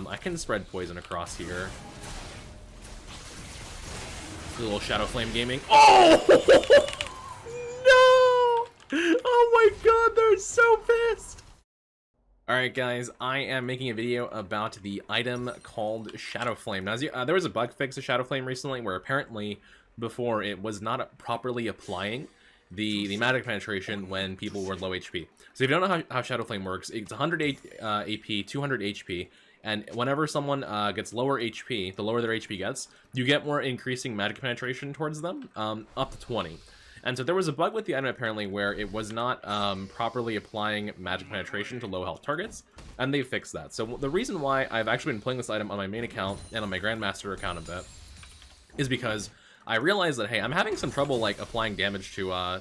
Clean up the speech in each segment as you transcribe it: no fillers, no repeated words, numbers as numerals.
I can spread poison across here. A little Shadowflame gaming. Oh! No! Oh my god, they're so pissed! Alright guys, I am making a video about the item called Shadowflame. Now, there was a bug fix of Shadowflame recently where apparently before it was not properly applying the magic penetration when people were low HP. So if you don't know how Shadowflame works, it's 100 AP, 200 HP, and whenever someone gets lower HP, the lower their HP gets, you get more increasing magic penetration towards them, up to 20. And so there was a bug with the item apparently where it was not properly applying magic penetration to low health targets, and they fixed that. So the reason why I've actually been playing this item on my main account and on my Grandmaster account a bit is because I realized that, hey, I'm having some trouble like applying damage to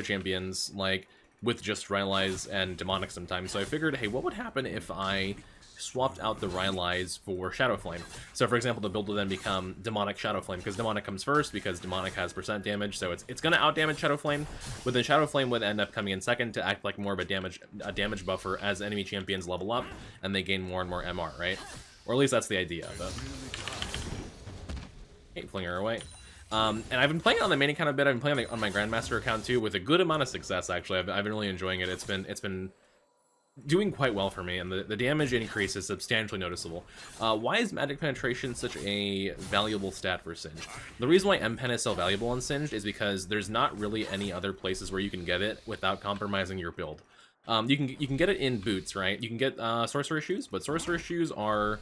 champions like with just Rylai's and Demonic sometimes. So I figured, hey, what would happen if I swapped out the Rylai's for Shadowflame? So for example, the build will then become Demonic Shadowflame, because Demonic comes first, because Demonic has % damage, so it's gonna outdamage Shadowflame, but then Shadowflame would end up coming in second to act like more of a damage buffer as enemy champions level up, and they gain more and more MR, right? Or at least that's the idea of it. Okay, fling her away. And I've been playing it on the main account a bit. I've been playing on my Grandmaster account too, with a good amount of success actually. I've been really enjoying it. It's been doing quite well for me, and the damage increase is substantially noticeable. Why is magic penetration such a valuable stat for Singed? The reason why M-Pen is so valuable on Singed is because there's not really any other places where you can get it without compromising your build. You can get it in boots, right? You can get sorcerer shoes, but sorcerer shoes are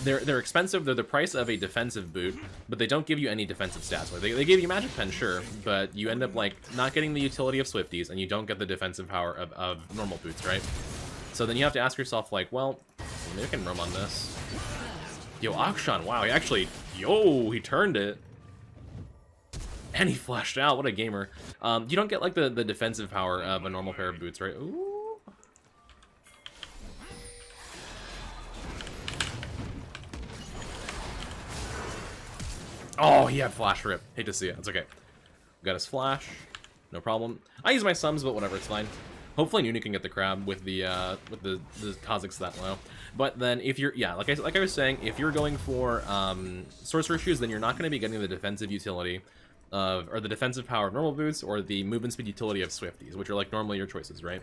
they're expensive. They're the price of a defensive boot, but they don't give you any defensive stats. Like, they give you magic pen, sure, but you end up like not getting the utility of Swifties, and you don't get the defensive power of normal boots, right? So then you have to ask yourself, like, well, maybe I can roam on this. Yo, Akshan, wow, he actually, he turned it. And he flashed out, what a gamer. You don't get, like, the defensive power of a normal pair of boots, right? Ooh. Oh, he had flash rip. Hate to see it, it's okay. Got his flash, no problem. I use my sums, but whatever, it's fine. Hopefully Nunu can get the crab with the Kazakhs that low. But then if you're, yeah, like I was saying, if you're going for sorcerer shoes, then you're not going to be getting the defensive utility of, or the defensive power of normal boots, or the movement speed utility of Swifties, which are like normally your choices, right?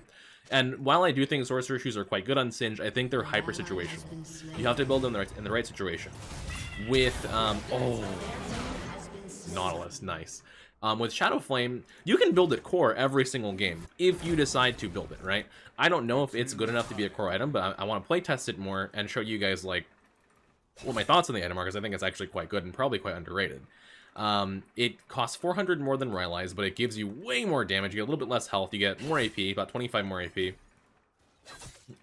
And while I do think sorcerer shoes are quite good on Singed, I think they're hyper situational. You have to build them in the right situation. With Nautilus, nice. With Shadowflame, you can build it core every single game, if you decide to build it, right? I don't know if it's good enough to be a core item, but I want to play test it more and show you guys, like, what my thoughts on the item are, because I think it's actually quite good and probably quite underrated. It costs 400 more than Rylai's, but it gives you way more damage. You get a little bit less health, you get more AP, about 25 more AP.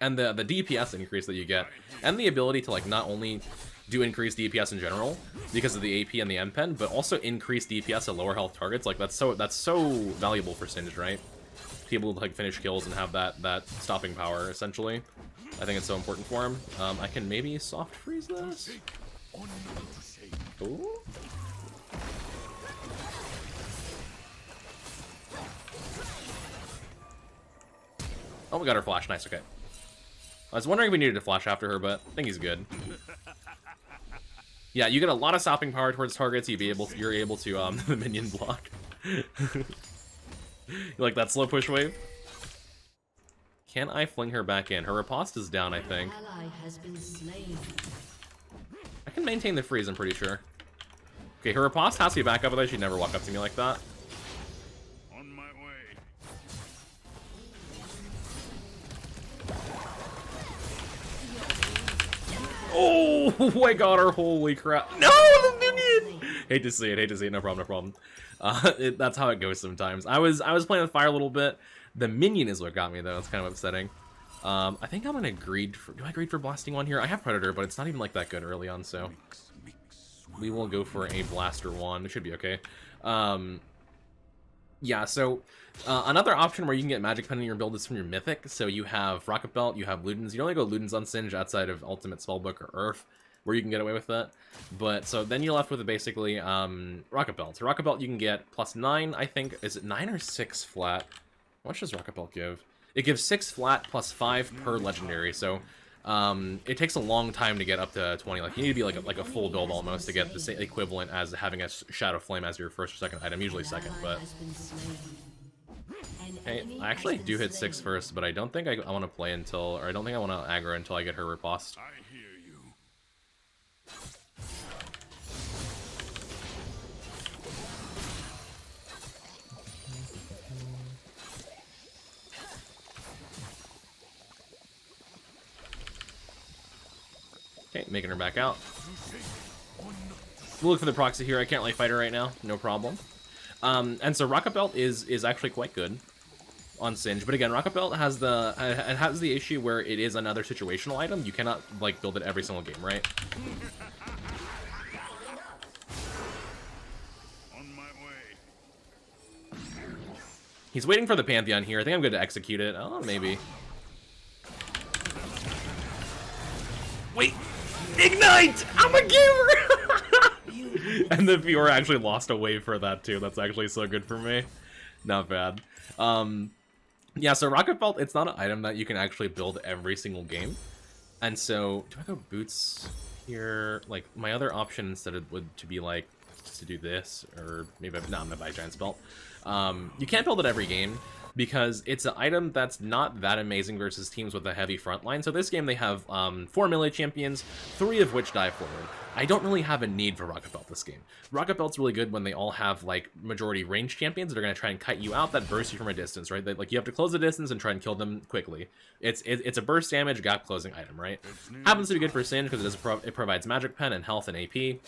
And the DPS increase that you get, and the ability to, like, not only do increased DPS in general because of the AP and the M-Pen, but also increase DPS at lower health targets. Like, that's so valuable for Singed, right? People like finish kills and have that stopping power, essentially. I think it's so important for him. I can maybe soft freeze this. Ooh. Oh, we got her flash. Nice, okay. I was wondering if we needed to flash after her, but I think he's good. Yeah, you get a lot of stopping power towards targets. You're able to the minion block. You like that slow push wave? Can I fling her back in? Her riposte is down, I think. I can maintain the freeze, I'm pretty sure. Okay, her riposte has to be back up, otherwise she'd never walk up to me like that. On my way. Oh, I got her! Holy crap! No, the minion! Hate to see it. No problem, no problem. That's how it goes sometimes. I was playing with fire a little bit. The minion is what got me though. It's kind of upsetting. I think I'm gonna greed for. Do I greed for blasting one here? I have predator, but it's not even like that good early on. So we will go for a blaster one. It should be okay. Yeah, so another option where you can get magic pen in your build is from your mythic. So you have Rocket Belt, you have Ludens. You only go Ludens on Singed outside of Ultimate Spellbook or Earth, where you can get away with that. But so then you're left with basically Rocket Belt. So Rocket Belt you can get +9, I think. Is it 9 or 6 flat? How much does Rocket Belt give? It gives 6 flat plus 5 per legendary. So it takes a long time to get up to 20. Like, you need to be like a full build almost to get the same equivalent as having a Shadowflame as your first or second item, usually second, but... Okay, I actually do hit 6 first, but I don't think I want to play until, or I don't think I want to aggro until I get her riposte. I hear you. Okay, making her back out. We'll look for the proxy here. I can't like fight her right now, no problem. And so Rocket Belt is actually quite good on Singe, but again, Rocket Belt has the issue where it is another situational item. You cannot like build it every single game, right? On my way. He's waiting for the Pantheon here. I think I'm going to execute it. Oh, maybe. Wait! Ignite! I'm a giver! And the viewer actually lost a wave for that too. That's actually so good for me. Not bad. Yeah, so Rocket Belt, it's not an item that you can actually build every single game. And so, do I go boots here? Like, my other option instead would to be like, just to do this, or maybe, no, I'm gonna buy Giant's Belt. You can't build it every game, because it's an item that's not that amazing versus teams with a heavy front line. So this game they have 4 melee champions, 3 of which dive forward. I don't really have a need for Rocket Belt this game. Rocket Belt's really good when they all have like majority range champions that are going to try and cut you out, that burst you from a distance, right? Like you have to close the distance and try and kill them quickly. It's a burst damage gap closing item, right? Happens to be good for Singe because it provides magic pen and health and AP.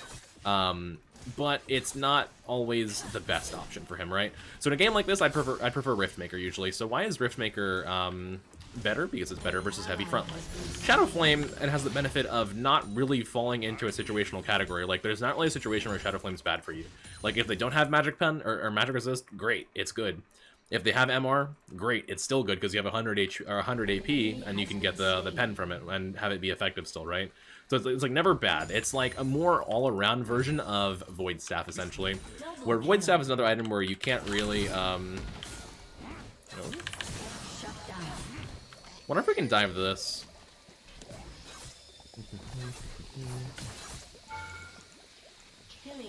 But it's not always the best option for him, right? So in a game like this, I'd prefer Riftmaker usually. So why is Riftmaker better? Because it's better versus heavy frontline. Shadowflame, it has the benefit of not really falling into a situational category. Like, there's not really a situation where Shadowflame's bad for you. Like, if they don't have magic pen or magic resist, great, it's good. If they have MR, great, it's still good because you have 100 AP and you can get the pen from it and have it be effective still, right? So it's like never bad. It's like a more all-around version of Void Staff, essentially. Where Void Staff is another item where you can't really, wonder if we can dive this.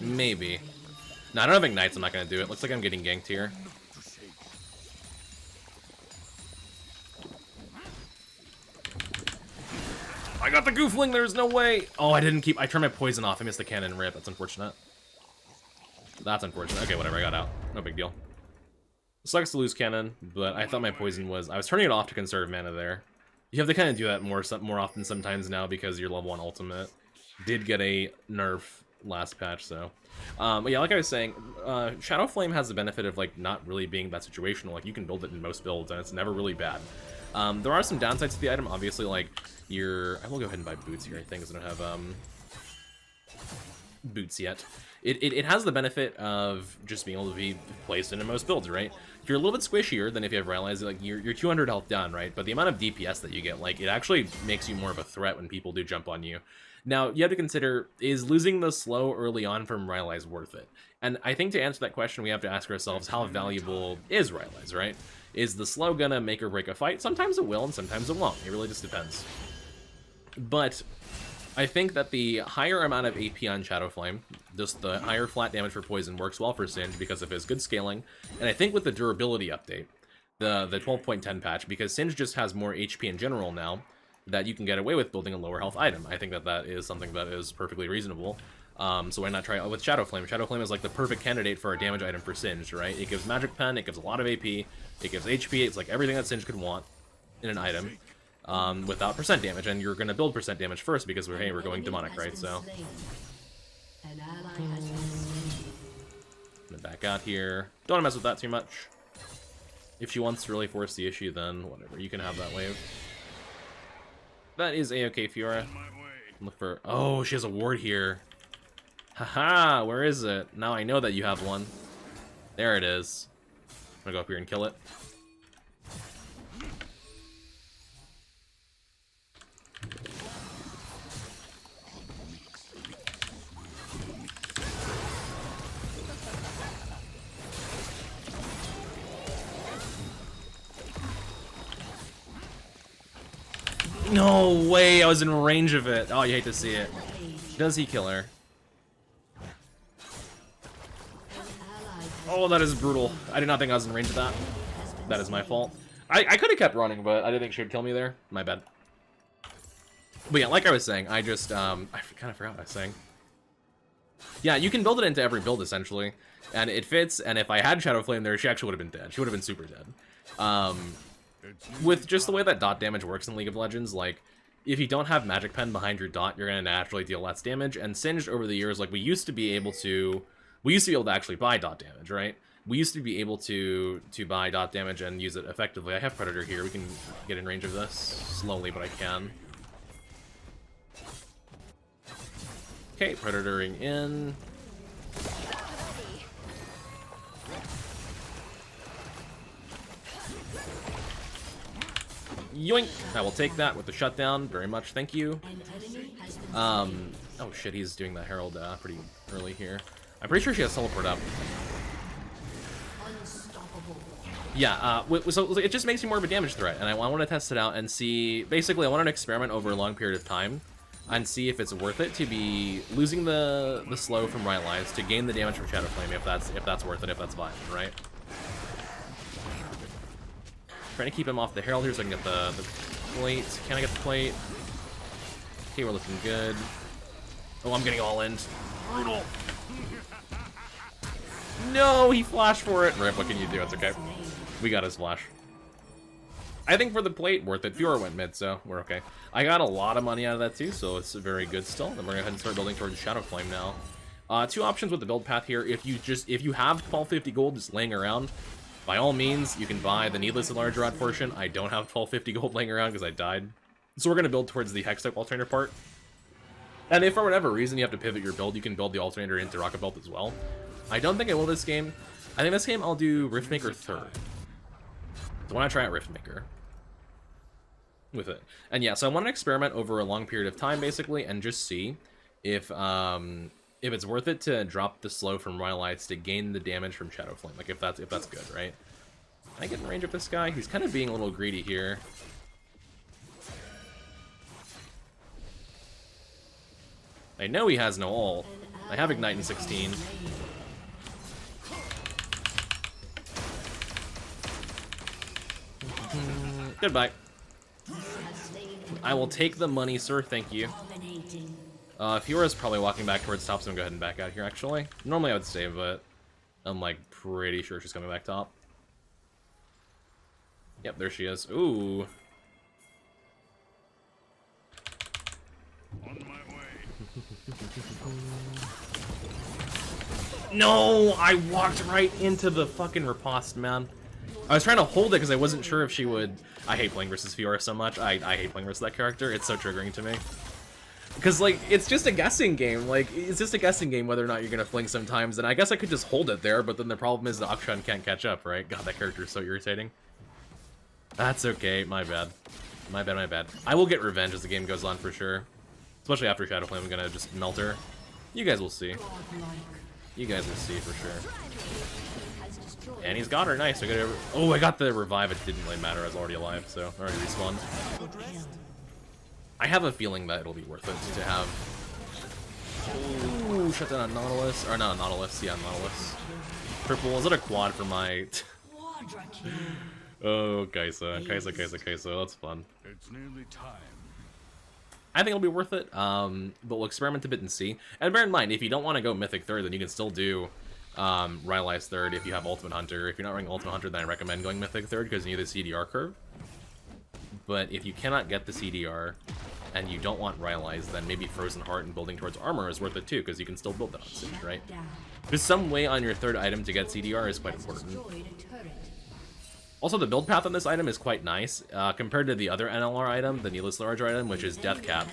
Maybe. No, I don't have Ignites, I'm not gonna do it. Looks like I'm getting ganked here. I got the Goofling, there's no way! Oh, I turned my poison off. I missed the cannon rip. That's unfortunate. That's unfortunate. Okay, whatever, I got out. No big deal. Sucks to lose cannon, but I thought my poison was... I was turning it off to conserve mana there. You have to kind of do that more often sometimes now because your level 1 ultimate did get a nerf last patch, so... but yeah, like I was saying, Shadowflame has the benefit of, like, not really being that situational. Like, you can build it in most builds, and it's never really bad. There are some downsides to the item, obviously, like, I will go ahead and buy boots here, I think, because I don't have, boots yet. It has the benefit of just being able to be placed into most builds, right? You're a little bit squishier than if you have Rylai's, like, you're 200 health down, right? But the amount of DPS that you get, like, it actually makes you more of a threat when people do jump on you. Now, you have to consider, is losing the slow early on from Rylai's worth it? And I think to answer that question, we have to ask ourselves, how valuable is Rylai's, right? Is the slow gonna make or break a fight? Sometimes it will, and sometimes it won't. It really just depends. But I think that the higher amount of AP on Shadowflame, just the higher flat damage for poison, works well for Singe because of his good scaling. And I think with the durability update, the 12.10 patch, because Singe just has more HP in general now, that you can get away with building a lower health item. I think that is something that is perfectly reasonable. So why not try it with Shadowflame? Shadowflame is like the perfect candidate for a damage item for Singe, right? It gives magic pen, it gives a lot of AP, it gives HP, it's like everything that Singe could want in an item. Without percent damage, and you're gonna build percent damage first because we're going demonic, right? So I'm gonna back out here. Don't wanna mess with that too much. If she wants to really force the issue, then whatever, you can have that wave. That is A-okay, Fiora. Look for... Oh, she has a ward here. Haha, where is it? Now I know that you have one. There it is. I'm gonna go up here and kill it. No way, I was in range of it. Oh, you hate to see it. Does he kill her? Oh, that is brutal. I did not think I was in range of that. That is my fault. I could have kept running, but I didn't think she would kill me there. My bad. But yeah, like I was saying, I just, I kind of forgot what I was saying. Yeah, you can build it into every build, essentially. And it fits, and if I had Shadowflame there, she actually would have been dead. She would have been super dead. With just the way that dot damage works in League of Legends, like, if you don't have Magic Pen behind your dot, you're going to naturally deal less damage. And Singed over the years, like, we used to be able to actually buy dot damage, right? We used to be able to buy dot damage and use it effectively. I have Predator here. We can get in range of this slowly, but I can. Okay, Predatoring in. Yoink! I will take that with the shutdown. Very much, thank you. Oh shit, he's doing the Herald pretty early here. I'm pretty sure she has teleport up. Yeah, so it just makes you more of a damage threat, and I want to test it out and see. Basically, I want to experiment over a long period of time and see if it's worth it to be losing the slow from Right Lives to gain the damage from Shadowflame, if that's worth it, if that's viable, right? Trying to keep him off the Herald here so I can get the plate. Can I get the plate? Okay, we're looking good. Oh, I'm getting all in. Brutal. No, he flashed for it. Rip, what can you do? It's okay. We got his flash. I think for the plate, worth it. Fiora went mid, so we're okay. I got a lot of money out of that too, so it's very good still. Then we're gonna go ahead and start building towards Shadowflame now. Two options with the build path here. If you have 1250 gold just laying around, by all means, you can buy the Needless Enlarge Rod portion. I don't have 1250 gold laying around because I died. So we're going to build towards the Hextech Alternator part. And if for whatever reason you have to pivot your build, you can build the Alternator into Rocket Belt as well. I don't think I will this game. I think this game I'll do Riftmaker third. So I want to try out Riftmaker with it. And yeah, so I want to experiment over a long period of time, basically, and just see if it's worth it to drop the slow from Royal Lights to gain the damage from Shadowflame. Like, if that's good, right? Can I get in range of this guy? He's kind of being a little greedy here. I know he has no ult. I have Ignite in 16. Goodbye. I will take the money, sir. Thank you. Fiora's probably walking back towards top, so I'm going to go ahead and back out here, actually. Normally I would stay, but I'm, like, pretty sure she's coming back top. Yep, there she is. Ooh. On my way. No! I walked right into the fucking riposte, man. I was trying to hold it because I wasn't sure if she would... I hate playing versus Fiora so much. I hate playing versus that character. It's so triggering to me. Because, like, it's just a guessing game. Like, it's just a guessing game whether or not you're going to fling sometimes. And I guess I could just hold it there, but then the problem is the Akshan can't catch up, right? God, that character is so irritating. That's okay. My bad. My bad, my bad. I will get revenge as the game goes on for sure. Especially after Shadowflame, I'm going to just melt her. You guys will see. You guys will see for sure. And he's got her. Nice. Oh, I got the revive. It didn't really matter. I was already alive, so I already respawned. I have a feeling that it'll be worth it to have... Ooh, shut down on Nautilus. Or not Nautilus. Yeah, Nautilus. Triple. Is it a quad for my... Oh, Kaisa. Kaisa. That's fun. It's nearly time. I think it'll be worth it, but we'll experiment a bit and see. And bear in mind, if you don't want to go Mythic third, then you can still do Rylai's third if you have Ultimate Hunter. If you're not running Ultimate Hunter, then I recommend going Mythic third because you need the CDR curve. But if you cannot get the CDR and you don't want Rylai's, then maybe Frozen Heart and building towards armor is worth it too, because you can still build that on stage, right? There's some way on your third item to get CDR is quite important. Also, the build path on this item is quite nice, compared to the other NLR item, the Needless Larger item, which is Death Cap.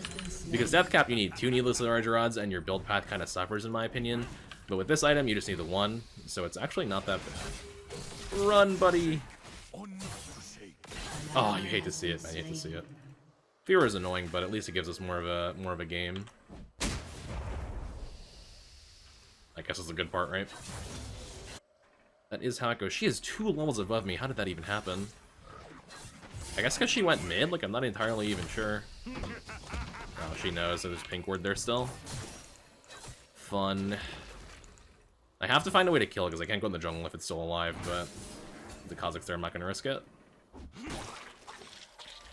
Because Death Cap, you need 2 Needless Larger rods, and your build path kind of suffers, in my opinion. But with this item, you just need the 1, so it's actually not that bad. Run, buddy! Oh, you hate to see it, man. You hate to see it. Fear is annoying, but at least it gives us more of a game. I guess that's the good part, right? That is how it goes. She is 2 levels above me. How did that even happen? I guess because she went mid, like, I'm not entirely even sure. Oh, she knows, so there's pink ward there still. Fun. I have to find a way to kill it, because I can't go in the jungle if it's still alive, but the Kazakh's there, I'm not going to risk it.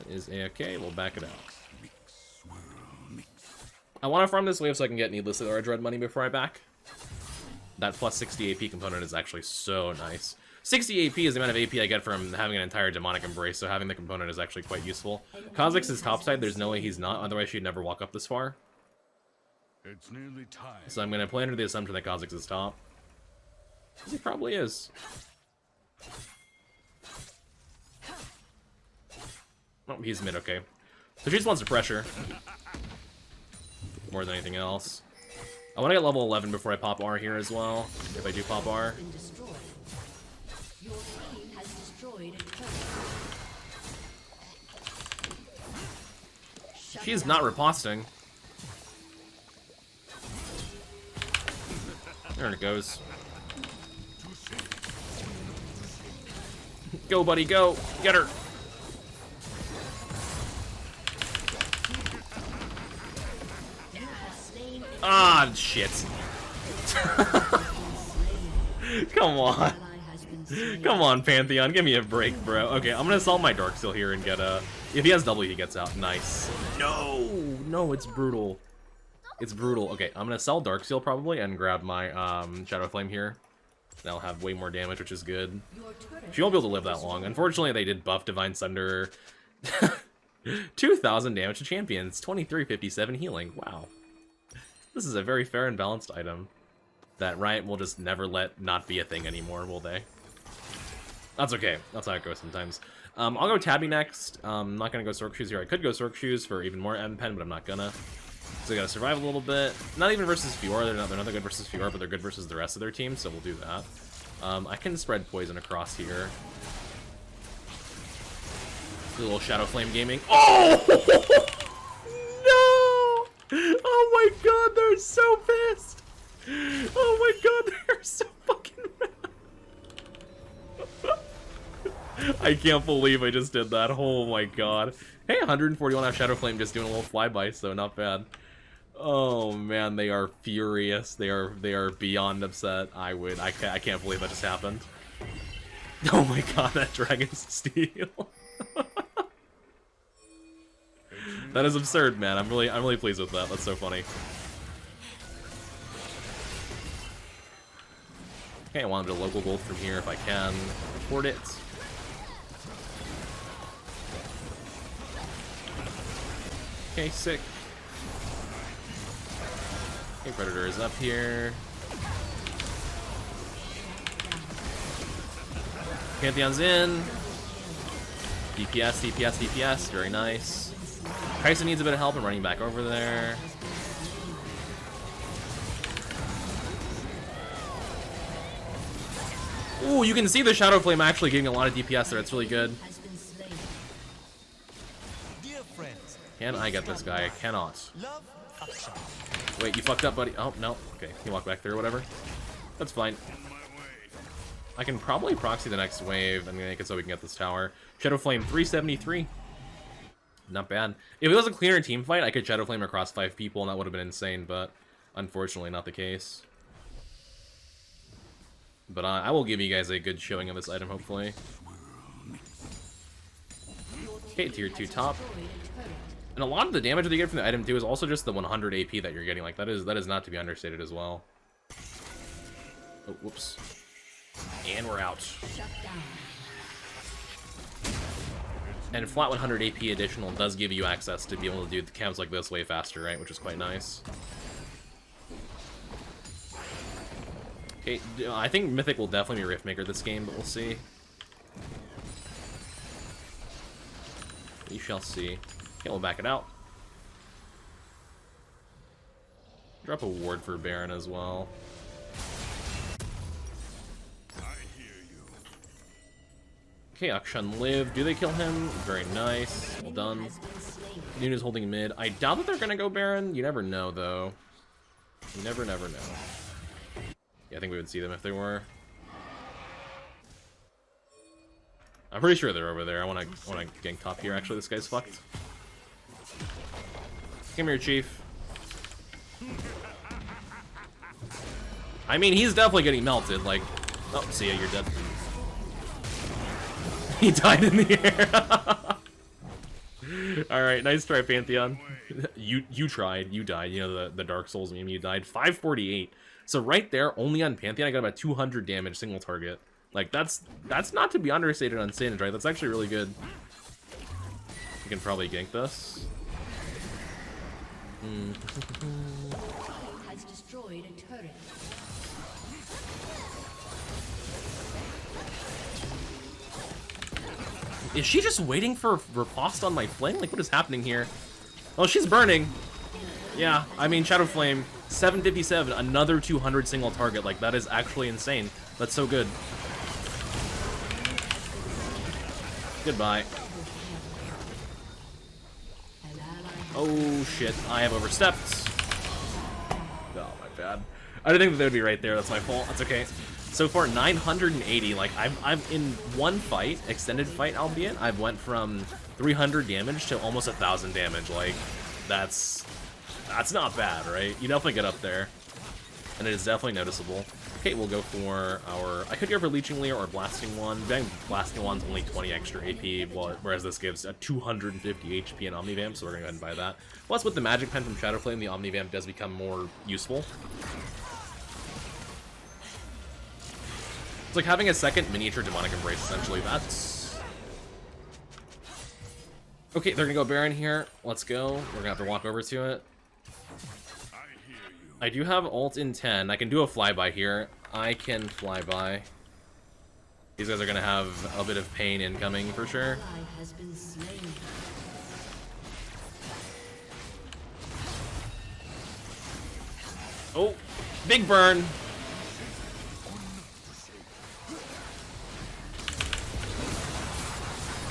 It is AFK, we'll back it out. I want to farm this wave so I can get needlessly large red money before I back. That plus 60 AP component is actually so nice. 60 AP is the amount of AP I get from having an entire demonic embrace, so having the component is actually quite useful. Kha'Zix is topside, there's no way he's not, otherwise she'd never walk up this far. It's nearly time. So I'm going to play under the assumption that Kha'Zix is top. He probably is. Oh, he's mid, okay. So she just wants to pressure. More than anything else. I want to get level 11 before I pop R here as well, if I do pop R. Your team has destroyed a turret. She's not riposting. There it goes. Go, buddy, go! Get her! Ah, shit. Come on. Come on, Pantheon, give me a break, bro. Okay, I'm gonna sell my Darksteel here and get a... If he has W, he gets out. Nice. No! No, it's brutal. It's brutal. Okay, I'm gonna sell Darksteel probably and grab my Shadowflame here. That'll have way more damage, which is good. She won't be able to live that long. Unfortunately, they did buff Divine Sunder. 2,000 damage to champions, 2357 healing. Wow. This is a very fair and balanced item that Riot will just never let not be a thing anymore, will they? That's okay. That's how it goes sometimes. I'll go Tabby next. I'm not going to go Sork Shoes here. I could go Sork Shoes for even more M Pen, but I'm not gonna. So I gotta survive a little bit. Not even versus Fiora. They're not good versus Fiora, but they're good versus the rest of their team, so we'll do that. I can spread poison across here. Do a little Shadowflame gaming. Oh! No! Oh my god, they're so pissed! Oh my god, they're so fucking mad! I can't believe I just did that. Oh my god. Hey, 141 off Shadowflame, just doing a little flyby, so not bad. Oh man, they are furious. They are beyond upset. I can't believe that just happened. Oh my god, that Dragon's Steel. That is absurd, man. I'm really pleased with that. That's so funny. Okay, I want to local gold from here if I can afford it. Okay, sick. Okay, Predator is up here. Pantheon's in. DPS, DPS, DPS. Very nice. Kaisa needs a bit of help. I'm running back over there. Ooh, you can see the Shadowflame actually getting a lot of DPS there. It's really good. Can I get this guy? I cannot. Wait, you fucked up, buddy. Oh, no. Okay, you walk back there or whatever. That's fine. I can probably proxy the next wave and make it so we can get this tower. Shadowflame 373. Not bad. If it was a cleaner team fight, I could Shadowflame across 5 people and that would have been insane, but unfortunately not the case. But I will give you guys a good showing of this item, hopefully. Okay, tier 2 top. And a lot of the damage that you get from the item too is also just the 100 AP that you're getting. Like that is not to be understated as well. Oh, whoops. And we're out. And flat 100 AP additional does give you access to be able to do the camps like this way faster, right? Which is quite nice. Okay, I think Mythic will definitely be Riftmaker this game, but we'll see. We shall see. Okay, we'll back it out. Drop a ward for Baron as well. I hear you. Okay, Akshan live. Do they kill him? Very nice. Well done. Nuna's holding mid. I doubt that they're gonna go Baron. You never know, though. You never know. Yeah, I think we would see them if they were. I'm pretty sure they're over there. I wanna gank top here. Actually, this guy's fucked. Come here, Chief. I mean, he's definitely getting melted. Like, oh, see ya, you're dead. He died in the air. All right, nice try, Pantheon. You tried, you died. You know the Dark Souls meme. You died. 548. So right there, only on Pantheon, I got about 200 damage single target. Like that's not to be understated on Sage, right? That's actually really good. You can probably gank this. Has destroyed a turret. Is she just waiting for riposte on my flame? Like, what is happening here? Oh, she's burning. Yeah, I mean, Shadowflame, 757, another 200 single target. Like, that is actually insane. That's so good. Goodbye. Oh, shit. I have overstepped. Oh, my bad. I didn't think that they would be right there. That's my fault. That's okay. So far, 980. Like, I'm in one fight, extended fight, albeit, I've went from 300 damage to almost 1,000 damage. Like, that's not bad, right? You definitely get up there, and it is definitely noticeable. Okay, we'll go for our... I could go for Leeching Leer or Blasting Wand. Blasting Wand's only 20 extra AP, whereas this gives a 250 HP and Omnivamp, so we're going to go ahead and buy that. Plus, with the Magic Pen from Shadowflame, the Omnivamp does become more useful. It's like having a second miniature Demonic Embrace, essentially. That's... Okay, they're gonna go Baron here. Let's go. We're gonna have to walk over to it. I do have ult in 10. I can do a flyby here. I can flyby. These guys are gonna have a bit of pain incoming for sure. Has been slain. Oh, big burn.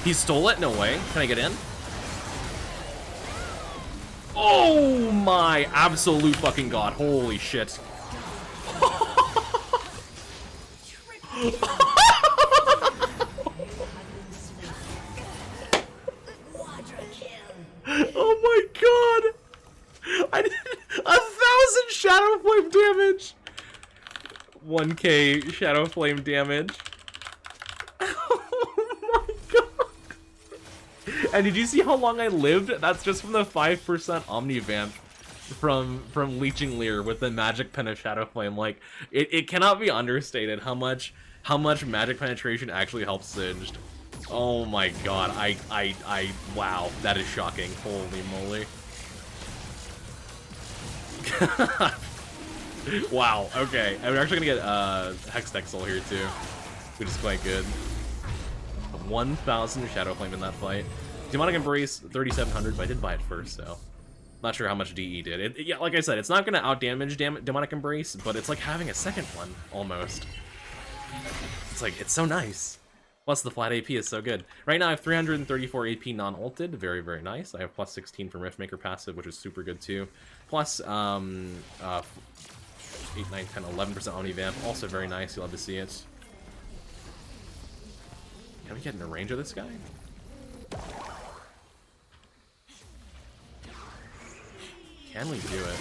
He stole it? No way. Can I get in? Oh my absolute fucking god. Holy shit. Oh my god. I did 1,000 Shadowflame damage. 1k Shadowflame damage. And did you see how long I lived? That's just from the 5% Omnivamp from Leeching Leer with the Magic Pen of Shadowflame. Like, it cannot be understated how much magic penetration actually helps Singed. Oh my god, wow, that is shocking. Holy moly. Wow, okay. And we're actually gonna get Hextech Soul here too, which is quite good. 1,000 Shadowflame in that fight. Demonic Embrace, 3,700, but I did buy it first, so... Not sure how much DE did. Yeah, like I said, it's not going to outdamage Demonic Embrace, but it's like having a second one, almost. It's like, it's so nice. Plus, the flat AP is so good. Right now, I have 334 AP non-ulted. Very, very nice. I have plus 16 from Riftmaker passive, which is super good, too. Plus, 8, 9, 10, 11% Omnivamp. Also very nice. You'll love to see it. Can we get in the range of this guy? Can we do it?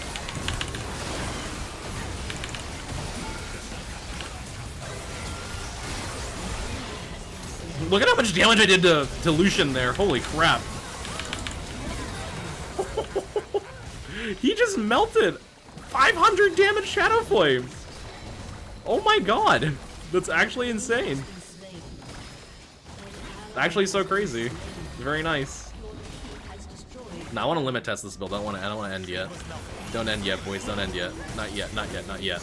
Look at how much damage I did to Lucian there. Holy crap. He just melted 500 damage Shadowflame. Oh my god. That's actually insane. Actually so crazy. Very nice. Now I want to limit test this build. I don't want to end yet. Don't end yet, boys. Don't end yet. Not yet. Not yet. Not yet.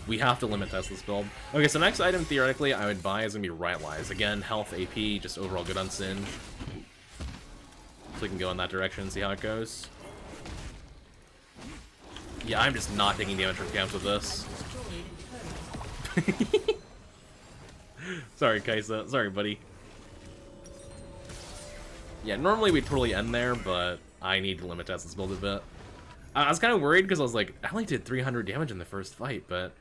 We have to limit test this build. Okay, so next item theoretically I would buy is gonna be Right Lies. Again, health, AP, just overall good on Singe. So we can go in that direction and see how it goes. Yeah, I'm just not taking damage from camps with this. Sorry, Kaisa. Sorry, buddy. Yeah, normally we'd totally end there, but I need to limit test this build a bit. I was kind of worried because I was like, I only did 300 damage in the first fight, but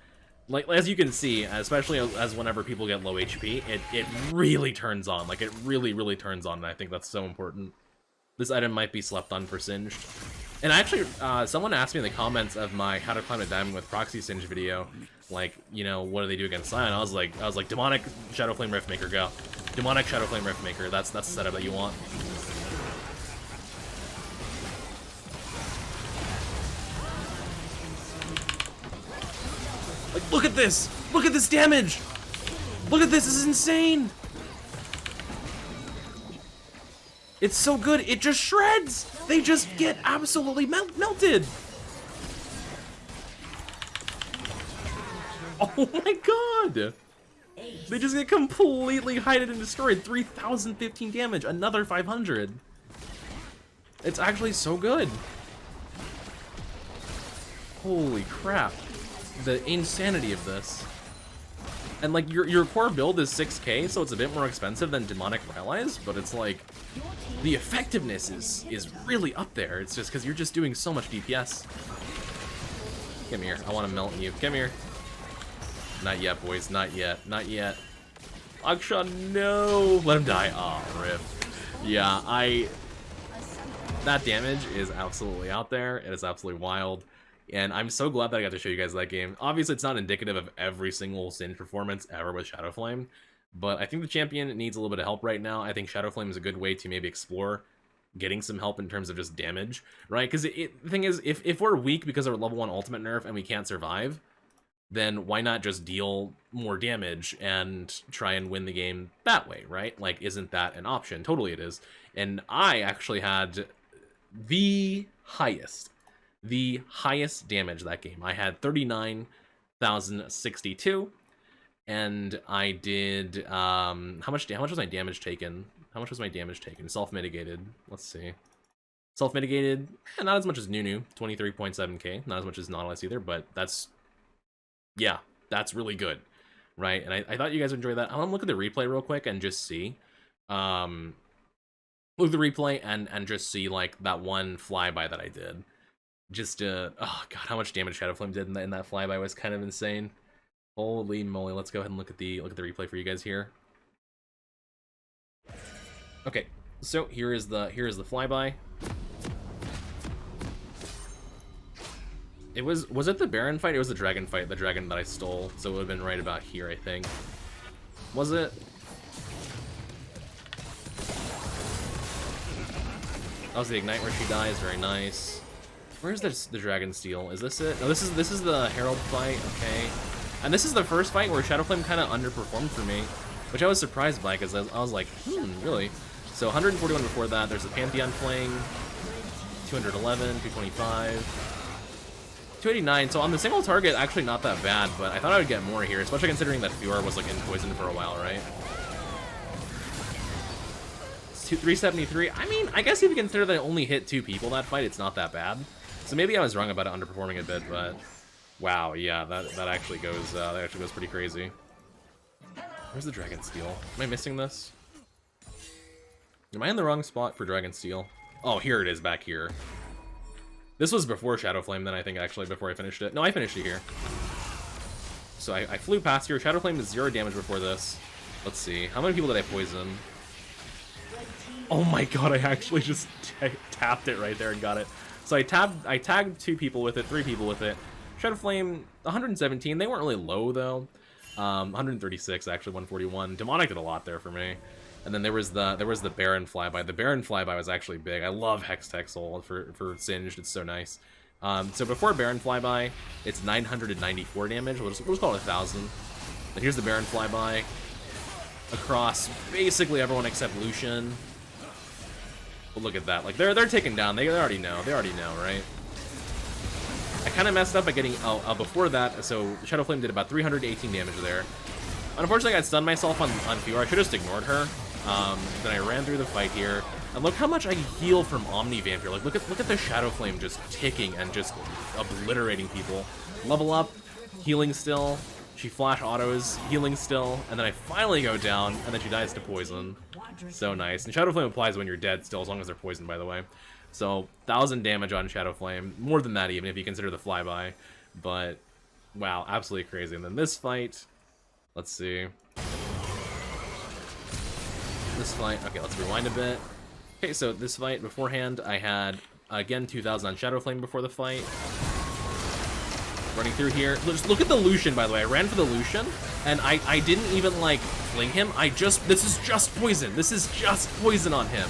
Like, as you can see, especially as whenever people get low HP, it really turns on. Like, it really turns on, and I think that's so important. This item might be slept on for Singed. And actually, someone asked me in the comments of my How to Climb a Diamond with Proxy Singe video, like, you know, what do they do against Sion? I was like, Demonic Shadowflame Riftmaker, go. Demonic Shadowflame Riftmaker, that's the setup that you want. Like, look at this! Look at this damage! Look at this, this is insane! It's so good, it just shreds! They just get absolutely melted! Oh my god! They just get completely hided and destroyed. 3,015 damage, another 500. It's actually so good. Holy crap. The insanity of this. And like your core build is 6k, so it's a bit more expensive than Demonic Rallies, but it's like the effectiveness is really up there. It's just because you're just doing so much DPS. Come here, I want to melt you. Come here. Not yet, boys. Not yet. Not yet. Aksha, no! Let him die. Aw, oh, rip. Yeah, that damage is absolutely out there. It is absolutely wild. And I'm so glad that I got to show you guys that game. Obviously, it's not indicative of every single Singe performance ever with Shadowflame, but I think the champion needs a little bit of help right now. I think Shadowflame is a good way to maybe explore getting some help in terms of just damage, right? Because the thing is, if we're weak because of our level 1 ultimate nerf and we can't survive, then why not just deal more damage and try and win the game that way, right? Like, isn't that an option? Totally it is. And I actually had the highest damage that game. I had 39,062, and I did, how much was my damage taken? How much was my damage taken? Self-mitigated. Let's see. Self-mitigated, not as much as Nunu, 23.7k. Not as much as Nautilus either, but that's, yeah, that's really good, right? And I thought you guys would enjoy that. I want to look at the replay real quick and just see. Look at the replay and just see, like, that one flyby that I did. Just, oh god, how much damage Shadowflame did in that flyby was kind of insane. Holy moly, let's go ahead and look at the replay for you guys here. Okay, so here is the flyby. It was it the Baron fight? It was the Dragon fight, the dragon that I stole, so it would have been right about here, I think. Was it? That was the Ignite where she dies, very nice. Where's the Dragon Steel? Is this it? No, this is the Herald fight, okay. And this is the first fight where Shadowflame kind of underperformed for me, which I was surprised by, because I was like, really? So 141 before that, there's the Pantheon playing, 211, 225, 289, so on the single target, actually not that bad, but I thought I would get more here, especially considering that Fiora was like in poison for a while, right? 373, I mean, I guess if you consider that I only hit 2 people that fight, it's not that bad. So maybe I was wrong about it underperforming a bit, but wow, yeah, that actually goes pretty crazy. Where's the Dragon Steel? Am I missing this? Am I in the wrong spot for Dragon Steel? Oh, here it is back here. This was before Shadowflame then, I think, actually, before I finished it. No, I finished it here. So I flew past here. Shadowflame is 0 damage before this. Let's see. How many people did I poison? Oh my god, I actually just tapped it right there and got it. So I tagged 2 people with it, 3 people with it. Shadowflame, 117. They weren't really low, though. 136, actually, 141. Demonic did a lot there for me. And then there was the Baron flyby. The Baron flyby was actually big. I love Hex Tech Soul for Singed. It's so nice. So before Baron flyby, it's 994 damage. We'll just call it 1,000. And here's the Baron flyby across basically everyone except Lucian. But look at that. Like they're taken down. They already know. They already know, right? I kind of messed up by getting before that. So Shadowflame did about 318 damage there. Unfortunately, I got stunned myself on Fiora. I should have just ignored her. Then I ran through the fight here, and look how much I heal from Omni Vampire. Like, look at the Shadowflame just ticking and just obliterating people. Level up, healing still. She flash autos, healing still, and then I finally go down, and then she dies to poison. So nice. And Shadowflame applies when you're dead still, as long as they're poisoned, by the way. So 1,000 damage on Shadowflame, more than that even if you consider the flyby. But Wow, absolutely crazy. And then this fight, let's see. This fight, okay, let's rewind a bit. Okay, so this fight beforehand, I had, again, 2000 on Shadowflame before the fight. Running through here. Just look at the Lucian, by the way. I ran for the Lucian, and I didn't even, like, fling him. This is just poison. This is just poison on him.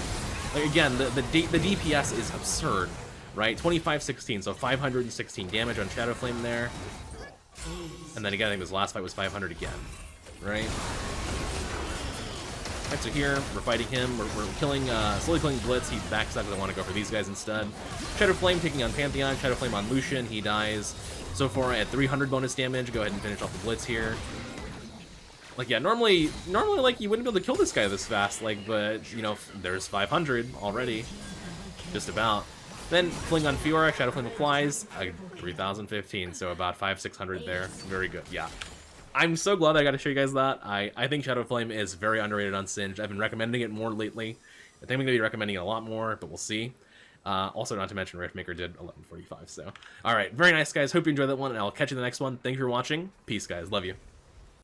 Like, again, the DPS is absurd, right? 2516, so 516 damage on Shadowflame there. And then again, I think this last fight was 500 again, right? Alright, so here, we're fighting him, we're killing, slowly killing Blitz, he backs out because I want to go for these guys instead. Shadowflame taking on Pantheon, Shadowflame on Lucian, he dies. So far at 300 bonus damage, go ahead and finish off the Blitz here. Like, yeah, normally, like, you wouldn't be able to kill this guy this fast, like, but, you know, there's 500 already. Just about. Then, fling on Fiora, Shadowflame applies, 3015, so about 500-600 there. Very good, yeah. I'm so glad I got to show you guys that. I think Shadowflame is very underrated on Singed. I've been recommending it more lately. I think I'm going to be recommending it a lot more, but we'll see. Also, not to mention Riftmaker did 1145, so. Alright, very nice, guys. Hope you enjoyed that one, and I'll catch you in the next one. Thank you for watching. Peace, guys. Love you.